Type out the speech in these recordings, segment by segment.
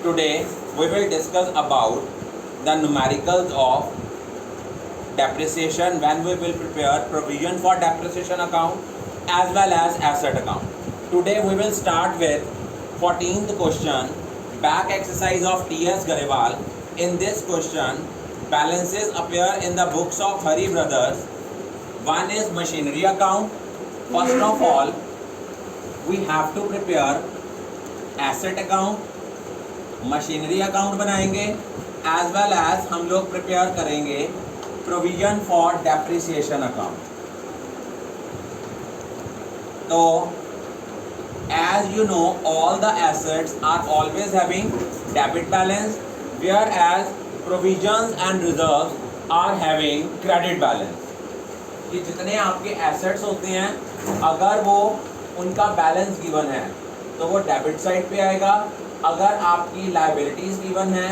Today we will discuss about the numericals of depreciation when we will prepare provision for depreciation account as well as asset account. Today we will start with 14th question, back exercise of T.S. Garewal. In this question, balances appear in the books of Hari brothers. One is machinery account. First of all, we have to prepare asset account, machinery account बनाएंगे as well as हम लोग prepare करेंगे provision for depreciation account. तो as you know all the assets are always having debit balance whereas provisions and reserves are having credit balance. कि जितने आपके assets होते हैं अगर वो उनका बैलेंस गिवन है तो वो डेबिट साइड पे आएगा. अगर आपकी लायबिलिटीज गिवन है,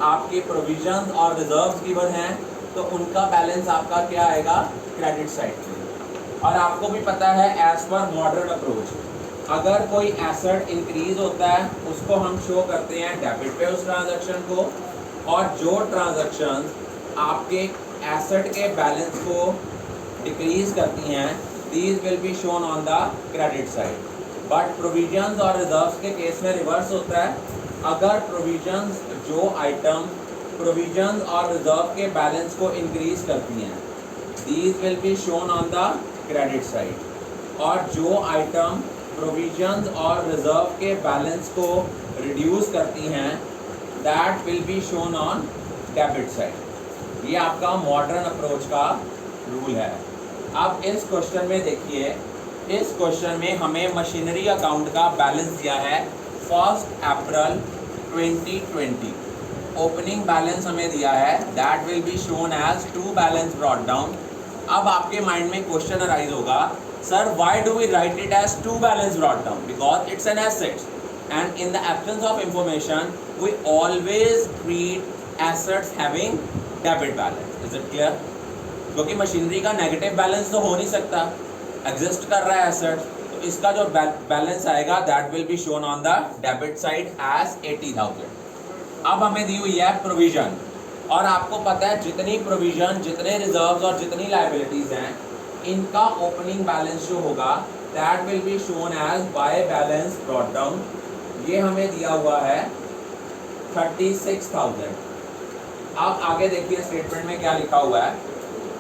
आपके प्रोविजंस और रिजर्व्स गिवन हैं तो उनका बैलेंस आपका क्या आएगा, क्रेडिट साइड पे. और आपको भी पता है एज पर मॉडर्न अप्रोच अगर कोई एसेट इंक्रीज होता है उसको हम शो करते हैं डेबिट पे उस ट्रांजैक्शन को, और जो ट्रांजैक्शंस आपके एसेट के बैलेंस को डिक्रीज करती हैं these will be shown on the credit side. But provisions और रिजर्व्स के केस में रिवर्स होता है. अगर प्रोविजंस जो आइटम प्रोविजंस और रिजर्व के बैलेंस को इंक्रीज करती हैं these will be shown on the credit side, और जो आइटम प्रोविजंस और रिजर्व के बैलेंस को रिड्यूस करती हैं that will be shown on debit side. ये आपका मॉडर्न अप्रोच का रूल है. अब इस क्वेश्चन में देखिए, इस क्वेश्चन में हमें मशीनरी अकाउंट का बैलेंस दिया है 1 अप्रैल 2020. ओपनिंग बैलेंस हमें दिया है that will be shown as to balance brought down. अब आपके माइंड में क्वेश्चन अराइज होगा, sir why do we write it as to balance brought down, because it's an asset and in the absence of information we always treat assets having debit balance. Is it clear? क्योंकि machinery का negative balance तो हो नहीं सकता, exist कर रहा है asset, तो इसका जो बैलेंस आएगा that will be shown on the debit side as 80,000. अब हमें दी हुई है प्रोविजन, और आपको पता है जितनी प्रोविजन, जितने रिजर्व्स और जितनी लायबिलिटीज हैं इनका ओपनिंग बैलेंस जो होगा that will be shown as by balance brought down. ये हमें दिया हुआ है 36,000. अब आगे देखिए स्टेटमेंट में क्या लिखा हुआ है.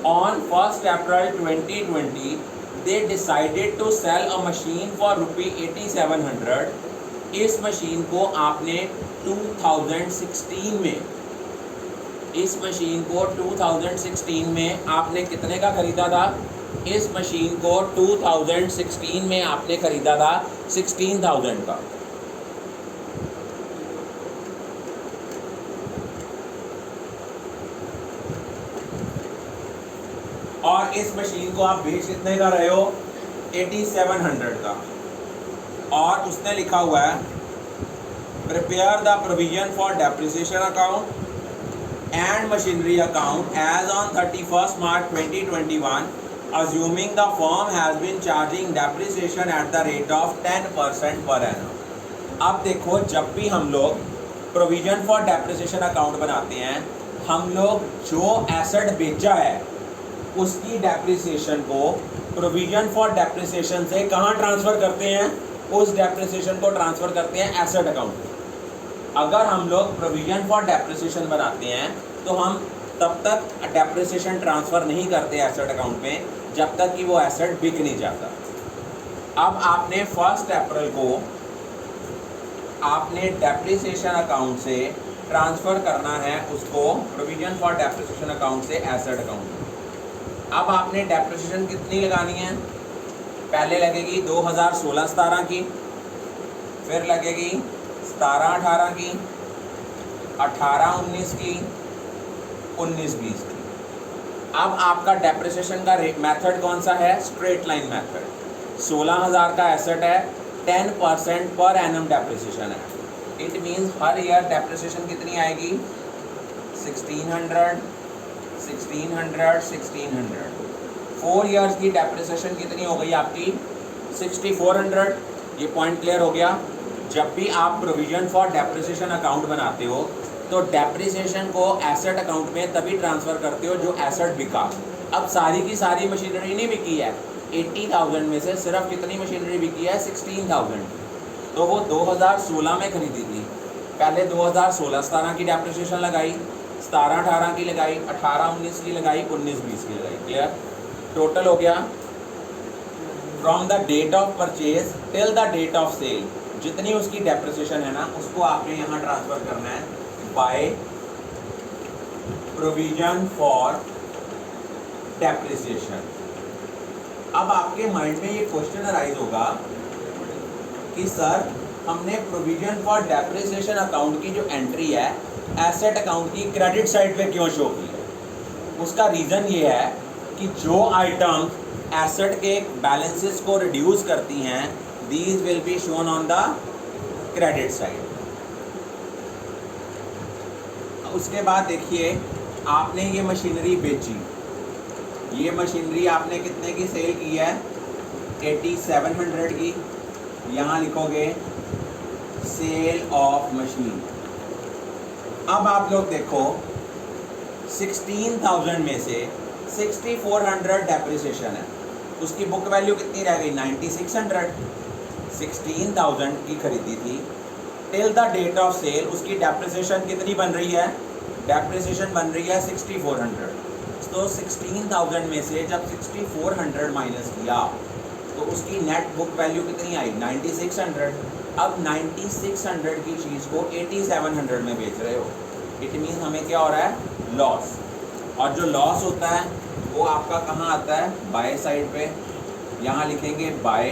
On 1 April 2020 they decided to sell a machine for ₹8700. इस मशीन को आपने 2016 में, इस मशीन को 2016 में आपने कितने का खरीदा था? इस मशीन को 2016 में आपने खरीदा था 16,000 का. और इस मशीन को आप बेच कितने का रहे हो? 8700 का. और उसने लिखा हुआ है prepare the provision for depreciation account and machinery account as on 31 March 2021 assuming the firm has been charging depreciation at the rate of 10% per annum. अब देखो, जब भी हम लोग प्रोविजन फॉर डेप्रिसिएशन अकाउंट बनाते हैं हम लोग जो एसेट बेचा है उसकी डेप्रिसिएशन को प्रोविजन फॉर डेप्रिसिएशन से कहाँ ट्रांसफ़र करते हैं? उस डेप्रिसिएशन को ट्रांसफ़र करते हैं एसेट अकाउंट. अगर हम लोग प्रोविजन फॉर डेप्रिसिएशन बनाते हैं तो हम तब तक डेप्रिसिएशन ट्रांसफ़र नहीं करते एसेट अकाउंट में जब तक कि वो एसेट बिक नहीं जाता. अब आपने 1 अप्रैल को आपने डेप्रिसिएशन अकाउंट से ट्रांसफ़र करना है उसको प्रोविजन फॉर डेप्रिसिएशन अकाउंट से एसेट अकाउंट. अब आपने डेप्रिसिएशन कितनी लगानी है? पहले लगेगी 2016-17 की, फिर लगेगी 17-18 की, 18-19 की, 19-20 की. अब आपका डेप्रिसिएशन का मेथड कौन सा है? Straight line method. 16,000 का एसेट है, 10% पर एनम डेप्रिसिएशन है. It means her year depreciation कितनी आएगी? 1600, 1600. 4 ईयर्स की डेप्रिसिएशन कितनी हो गई आपकी? 6400. ये पॉइंट क्लियर हो गया. जब भी आप प्रोविजन फॉर डेप्रिसिएशन अकाउंट बनाते हो तो डेप्रिसिएशन को एसेट अकाउंट में तभी ट्रांसफ़र करते हो जो एसेट बिका। अब सारी की सारी मशीनरी नहीं बिकी है, 80,000 में से सिर्फ कितनी मशीनरी बिकी है, 16,000। तो वो 2016 में खरीदी थी, पहले 2016-17 की डेप्रिसिएशन लगाई, 17-18 की लगाई, 18-19 की लगाई, 19-20 की लगाई। क्लियर? टोटल हो गया from the date of purchase till the date of sale, जितनी उसकी डेप्रिसिएशन है ना उसको आपने यहाँ ट्रांसफ़र करना है बाय प्रोविजन फॉर डेप्रिसिएशन। अब आपके माइंड में ये क्वेश्चन अराइज होगा कि सर हमने प्रोविजन फॉर डेप्रिसिएशन अकाउंट की जो एंट्री है एसेट अकाउंट की क्रेडिट साइड पे क्यों शो की है? उसका रीज़न ये है कि जो आइटम एसेट के बैलेंसेस को रिड्यूस करती हैं these will be shown on the credit side. उसके बाद देखिए आपने ये मशीनरी बेची, ये मशीनरी आपने कितने की सेल की है, 8700 की। यहाँ लिखोगे सेल ऑफ मशीन। अब आप लोग देखो 16,000 में से 6400 डेप्रिसिएशन है, उसकी बुक वैल्यू कितनी रह गई, 9600। 16,000 की खरीदी थी, till the date of sale उसकी डेप्रिसिएशन कितनी बन रही है, डेप्रिसिएशन बन रही है 6400। तो 16,000 में से जब 6400 माइनस किया तो उसकी नेट बुक वैल्यू कितनी आई, 9600। अब 9600 की चीज़ को 8700 में बेच रहे हो, इट मीन हमें क्या हो रहा है, लॉस। और जो लॉस होता है वो आपका कहाँ आता है, बाय साइड पे। यहाँ लिखेंगे by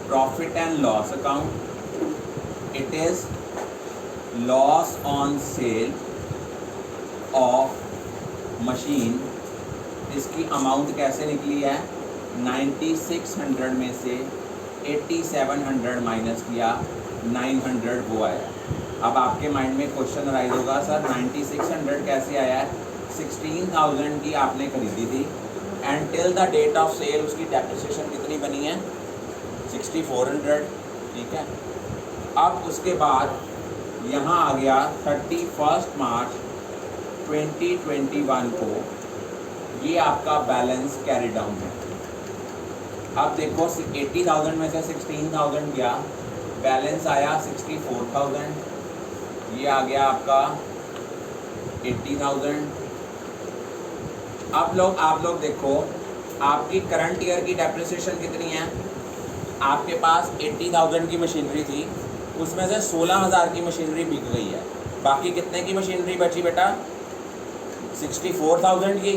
profit and loss account, it is loss on sale of machine. इसकी अमाउंट कैसे निकली है, 9600 में से 8700 माइनस किया, 900 वो आया। अब आपके माइंड में क्वेश्चन अराइज होगा सर 9600 कैसे आया है, 16,000 की आपने खरीदी थी and till the date of sale उसकी डेप्रिसिएशन कितनी बनी है, 6400। ठीक है, अब उसके बाद यहाँ आ गया 31 मार्च 2021 को ये आपका बैलेंस कैरी डाउन है। अब देखो 80,000 में से 16,000 गया, बैलेंस आया 64,000, ये आ गया आपका 80,000। अब आप लोग देखो आपकी करंट ईयर की डेप्रिसिएशन कितनी है, आपके पास 80,000 की मशीनरी थी, उसमें से 16,000 की मशीनरी बिक गई है, बाकी कितने की मशीनरी बची बेटा, 64,000 की।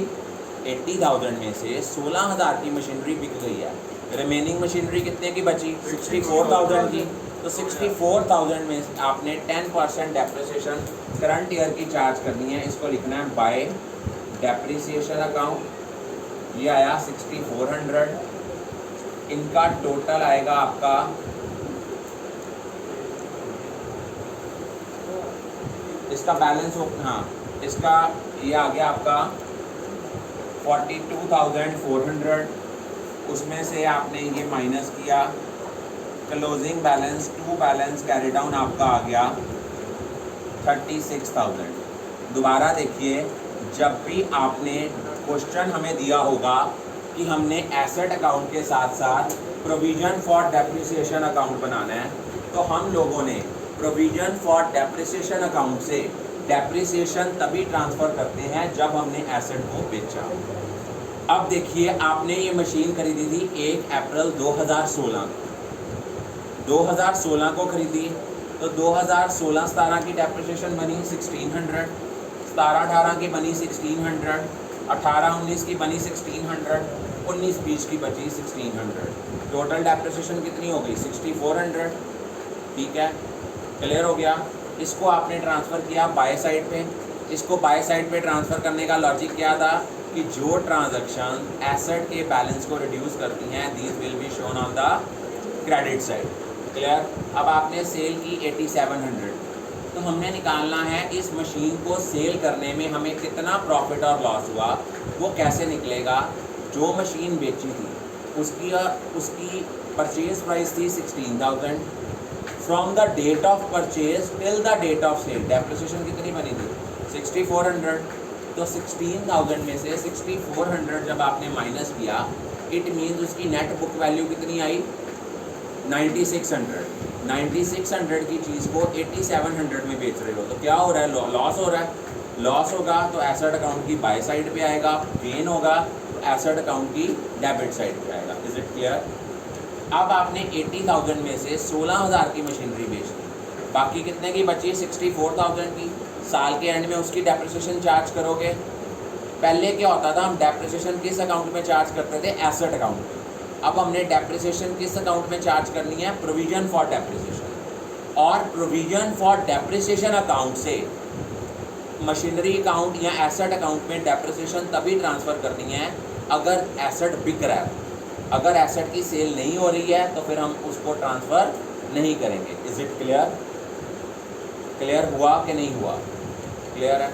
80,000 में से 16,000 की मशीनरी बिक गई है, रिमेनिंग मशीनरी कितने की बची, 64,000 की। तो 64,000 में आपने 10% डेप्रिसिएशन करंट ईयर की चार्ज करनी है, इसको लिखना है बाय डेप्रिसिएशन अकाउंट। ये आया 6400, इनका टोटल आएगा आपका इसका बैलेंस हो, हाँ इसका ये आ गया आपका 42,400, उसमें से आपने ये माइनस किया, closing balance to balance carry down आपका आ गया 36,000। दोबारा देखिए, जब भी आपने क्वेश्चन हमें दिया होगा कि हमने एसेट अकाउंट के साथ साथ प्रोविजन फॉर डेप्रिसिएशन अकाउंट बनाना है, तो हम लोगों ने प्रोविजन फॉर डेप्रिसिएशन अकाउंट से डेप्रिसिएशन तभी ट्रांसफ़र करते हैं जब हमने एसेट को बेचा। अब देखिए आपने ये मशीन खरीदी थी 1 अप्रैल 2016 को खरीदी, तो 2016-17 की डेप्रिसिएशन बनी 1600, 17-18 की बनी 1600, 18-19 की बनी 1600, 19-20 की बची 1600। टोटल डेप्रिसिएशन कितनी हो गई, 6400। ठीक है, क्लियर हो गया। इसको आपने ट्रांसफ़र किया बाय साइड पे। इसको बाय साइड पे ट्रांसफ़र करने का लॉजिक क्या था कि जो ट्रांजैक्शन एसेट के बैलेंस को रिड्यूस करती हैं these will be shown on the credit side. Clear. अब आपने सेल की 8700, तो हमने निकालना है इस मशीन को सेल करने में हमें कितना प्रॉफिट और लॉस हुआ, वो कैसे निकलेगा। जो मशीन बेची थी उसकी परचेज़ प्राइस थी 16,000, from the date of purchase till the date of sale depreciation कितनी बनी थी 6400। तो 16,000 में से 6400 जब आपने माइनस किया इट मीन्स उसकी नेट बुक वैल्यू कितनी आई 9600। 9600 की चीज़ को 8700 में बेच रहे हो तो क्या हो रहा है लॉस हो रहा है। लॉस होगा तो एसेट अकाउंट की बाय साइड पे आएगा, गेन होगा तो एसेट अकाउंट की डेबिट साइड पे आएगा। Is it clear. अब आपने 80,000 में से 16,000 की मशीनरी बेच दी, बाकी कितने की बची 64,000 की। साल के एंड में उसकी डेप्रिसिएशन चार्ज करोगे। पहले क्या होता था हम डेप्रिसिएशन किस अकाउंट में चार्ज करते थे एसेट अकाउंट में। अब हमने डेप्रिसिएशन किस अकाउंट में चार्ज करनी है प्रोविजन फॉर डेप्रिसिएशन। और प्रोविजन फॉर डेप्रिसिएशन अकाउंट से मशीनरी अकाउंट या एसेट अकाउंट में डेप्रिसिएशन तभी ट्रांसफ़र करनी है अगर एसेट बिक रहा है। अगर एसेट की सेल नहीं हो रही है तो फिर हम उसको ट्रांसफ़र नहीं करेंगे। Is it clear. क्लियर हुआ कि नहीं हुआ। क्लियर है।